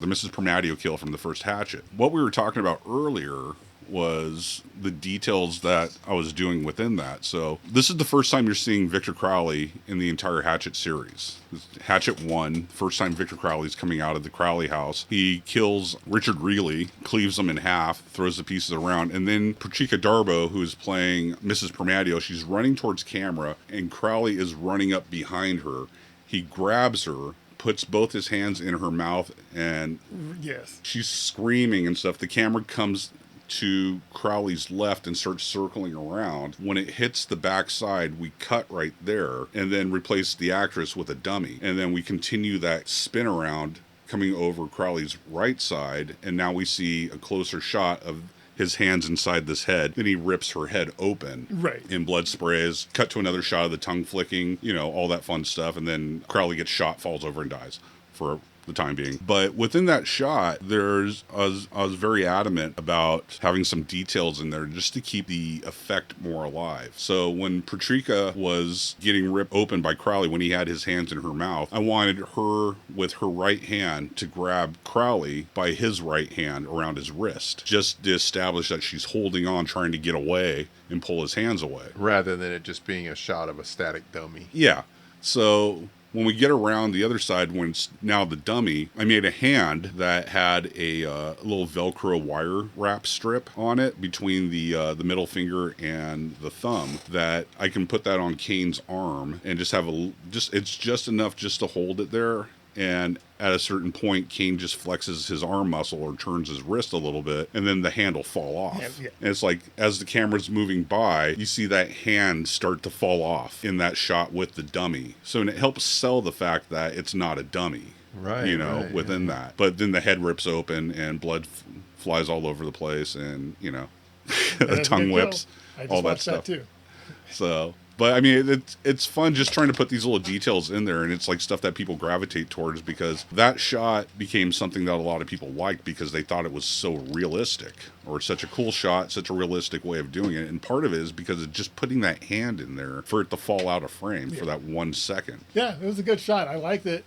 the Mrs. Permadio kill from the first Hatchet. What we were talking about earlier was the details that I was doing within that. So this is the first time you're seeing Victor Crowley in the entire Hatchet series. Hatchet 1, first time Victor Crowley's coming out of the Crowley house. He kills Richard Greeley, cleaves him in half, throws the pieces around, and then Patrika Darbo, who is playing Mrs. Permadio, she's running towards camera, and Crowley is running up behind her. He grabs her, puts both his hands in her mouth, and yes, she's screaming and stuff. The camera comes to Crowley's left and starts circling around. When it hits the backside, we cut right there and then replace the actress with a dummy. And then we continue that spin around coming over Crowley's right side, and now we see a closer shot of his hands inside this head. Then he rips her head open. Right. And blood sprays. Cut to another shot of the tongue flicking, all that fun stuff. And then Crowley gets shot, falls over, and dies for the time being. But within that shot, I was very adamant about having some details in there just to keep the effect more alive. So when Patrika was getting ripped open by Crowley, when he had his hands in her mouth, I wanted her with her right hand to grab Crowley by his right hand around his wrist, just to establish that she's holding on, trying to get away and pull his hands away. Rather than it just being a shot of a static dummy. Yeah. So when we get around the other side, when it's now the dummy, I made a hand that had a little Velcro wire wrap strip on it between the middle finger and the thumb, that I can put that on Kane's arm and just have it's just enough just to hold it there. And at a certain point, Kane just flexes his arm muscle or turns his wrist a little bit, and then the hand will fall off. Yeah. And it's like, as the camera's moving by, you see that hand start to fall off in that shot with the dummy. So it helps sell the fact that it's not a dummy, right, within that. But then the head rips open and blood flies all over the place, and, the tongue whips, all that stuff. That too. So... But, I mean, it's fun just trying to put these little details in there, and it's like stuff that people gravitate towards, because that shot became something that a lot of people liked because they thought it was so realistic, or such a cool shot, such a realistic way of doing it. And part of it is because of just putting that hand in there for it to fall out of frame for that 1 second. Yeah, it was a good shot. I liked it.